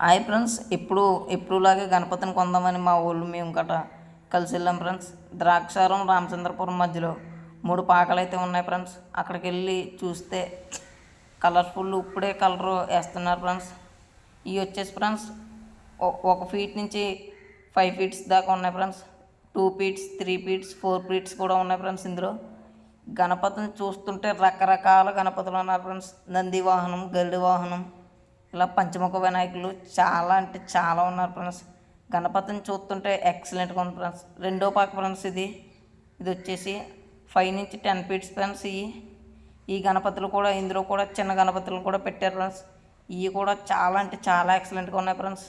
Hi friends, ఎప్పుడులాగే గణపతిని కొందామని మా ఊళ్ళు మేము కలిసి వెళ్ళాం ఫ్రెండ్స్. ద్రాక్షారం రామచంద్రపురం మధ్యలో 3 పాకలు అయితే ఉన్నాయి ఫ్రెండ్స్. అక్కడికి వెళ్ళి చూస్తే కలర్ఫుల్ ఇప్పుడే కలర్ వేస్తున్నారు ఫ్రెండ్స్. ఇవి వచ్చేసి ఫ్రెండ్స్ 1 ఫీట్ నుంచి 5 ఫీట్స్ దాకా ఉన్నాయి ఫ్రెండ్స్. 2 ఫీట్స్, 3 ఫీట్స్, 4 ఫీట్స్ కూడా ఉన్నాయి ఫ్రెండ్స్. ఇందులో గణపతిని చూస్తుంటే రకరకాల గణపతులు ఉన్నారు ఫ్రెండ్స్. నంది వాహనం, గరుడ వాహనం, ఇలా పంచముఖ వినాయకులు చాలా అంటే చాలా ఉన్నారు ఫ్రెండ్స్. గణపతిని చూస్తుంటే ఎక్సలెంట్గా ఉంది ఫ్రెండ్స్. రెండో పాక ఫ్రెండ్స్ ఇది వచ్చేసి 5 నుంచి 10 ఫీట్స్ ఫ్రెండ్స్. ఈ గణపతులు కూడా ఇందులో కూడా చిన్న గణపతులు కూడా పెట్టారు ఫ్రెండ్స్. ఇవి కూడా చాలా అంటే చాలా ఎక్సలెంట్గా ఉన్నాయి ఫ్రెండ్స్.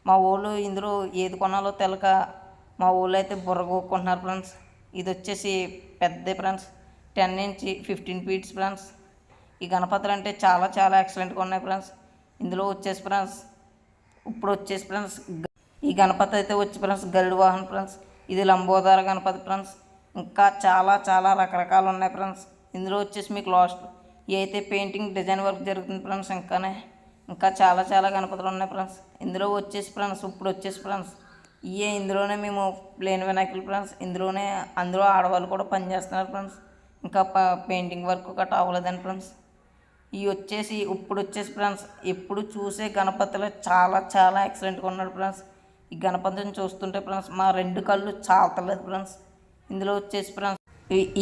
మా ఊళ్ళు ఇందులో ఏది కొనాలో తెలక మా ఊళ్ళో అయితే బుర్రగొక్కుంటున్నారు ఫ్రెండ్స్. ఇది వచ్చేసి పెద్ద ఫ్రెండ్స్, 10 నుంచి 15 ఫీట్స్ ఫ్రెండ్స్. ఈ గణపతులు అంటే చాలా చాలా ఎక్సలెంట్గా ఉన్నాయి ఫ్రెండ్స్. ఇందులో వచ్చేసి ఫ్రెండ్స్ ఈ గణపతి అయితే వచ్చి ఫ్రెండ్స్ గరుడ వాహనం ఫ్రెండ్స్. ఇది లంబోదర గణపతి ఫ్రెండ్స్. ఇంకా చాలా చాలా రకరకాలు ఉన్నాయి ఫ్రెండ్స్. ఇందులో వచ్చేసి మీకు లాస్ట్ ఇవి అయితే పెయింటింగ్ డిజైన్ వర్క్ జరుగుతుంది ఫ్రెండ్స్. ఇంకా చాలా చాలా గణపతులు ఉన్నాయి ఫ్రెండ్స్. ఇందులో వచ్చేసి ఫ్రెండ్స్ ఇందులోనే మేము ప్లేన్ వినాయకులు ఫ్రెండ్స్. అందులో ఆడవాళ్ళు కూడా పనిచేస్తున్నారు ఫ్రెండ్స్. ఇంకా పెయింటింగ్ వర్క్ గట్రా అవ్వలేదండి ఫ్రెండ్స్. ఇప్పుడు వచ్చేసి ఫ్రెండ్స్ ఎప్పుడు చూసే గణపతిలో చాలా చాలా ఎక్సలెంట్గా ఉన్నాడు ఫ్రెండ్స్. ఈ గణపతిని చూస్తుంటే ఫ్రెండ్స్ మా 2 కళ్ళు చాలతలేదు ఫ్రెండ్స్. ఇందులో వచ్చేసి ఫ్రెండ్స్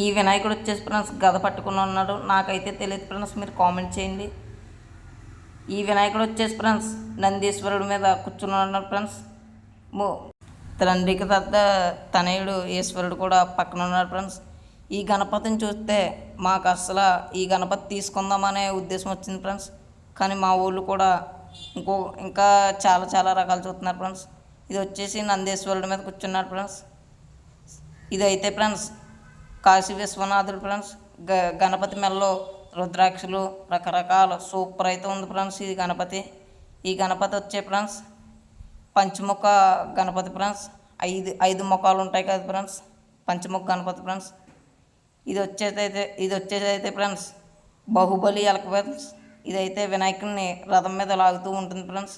ఈ వినాయకుడు వచ్చేసి ఫ్రెండ్స్ గద పట్టుకుని ఉన్నాడు. నాకైతే తెలియదు ఫ్రెండ్స్, మీరు కామెంట్ చేయండి. ఈ వినాయకుడు వచ్చేసి ఫ్రెండ్స్ నందీశ్వరుడి మీద కూర్చుని ఉన్నాడు ఫ్రెండ్స్. తండ్రికి తనయుడు ఈశ్వరుడు కూడా పక్కన ఉన్నాడు ఫ్రెండ్స్. ఈ గణపతిని చూస్తే మాకు అసలు ఈ గణపతి తీసుకుందామనే ఉద్దేశం వచ్చింది ఫ్రెండ్స్. కానీ మా ఊళ్ళు కూడా ఇంకా చాలా చాలా రకాలు చూస్తున్నారు ఫ్రెండ్స్. ఇది వచ్చేసి నందేశ్వరుడి మీద కూర్చున్నాడు ఫ్రెండ్స్. ఇదైతే ఫ్రెండ్స్ కాశీ విశ్వనాథుడు ఫ్రెండ్స్. గణపతి మెల్లో రుద్రాక్షలు రకరకాల సూపర్ అయితే ఉంది ఫ్రెండ్స్. ఈ గణపతి వచ్చే ఫ్రెండ్స్ పంచముఖ గణపతి ఫ్రెండ్స్. 5 ముఖాలు ఉంటాయి కదా ఫ్రెండ్స్, పంచముఖ గణపతి ఫ్రెండ్స్. ఇది వచ్చేసి అయితే ఫ్రెండ్స్ బాహుబలి ఎలక ఫ్రెండ్స్. ఇదైతే వినాయకుడిని రథం మీద లాగుతూ ఉంటుంది ఫ్రెండ్స్.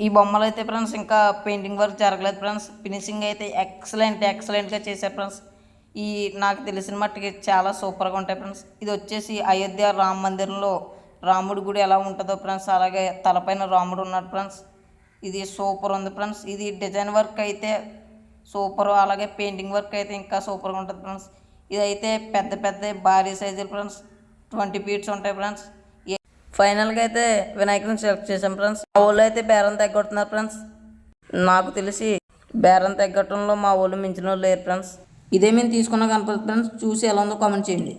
ఈ బొమ్మలు అయితే ఫ్రెండ్స్ ఇంకా పెయింటింగ్ వర్క్ జరగలేదు ఫ్రెండ్స్. ఫినిషింగ్ అయితే ఎక్సలెంట్గా చేశారు ఫ్రెండ్స్. నాకు తెలిసిన మట్టుకి చాలా సూపర్గా ఉంటాయి ఫ్రెండ్స్. ఇది వచ్చేసి అయోధ్య రామ మందిరంలో రాముడి గుడి ఎలా ఉంటుందో ఫ్రెండ్స్ అలాగే తలపైన రాముడు ఉన్నాడు ఫ్రెండ్స్. ఇది సూపర్ ఉంది ఫ్రెండ్స్. ఇది డిజైన్ వర్క్ అయితే సూపర్, అలాగే పెయింటింగ్ వర్క్ అయితే ఇంకా సూపర్గా ఉంటుంది ఫ్రెండ్స్. ఇదైతే పెద్ద భారీ సైజులు ఫ్రెండ్స్, 20 ఫీట్స్ ఉంటాయి ఫ్రెండ్స్. ఫైనల్గా అయితే వినాయకుడిని సెలెక్ట్ చేసాం ఫ్రెండ్స్. మా ఊళ్ళో అయితే బేరం తగ్గొట్టున్నారు ఫ్రెండ్స్. నాకు తెలిసి బేరం తగ్గటంలో మా ఊళ్ళు మించిన వాళ్ళు లేరు ఫ్రెండ్స్. ఇదే మేము తీసుకున్న గణపతి ఫ్రెండ్స్. చూసి ఎలా ఉందో కామెంట్ చేయండి.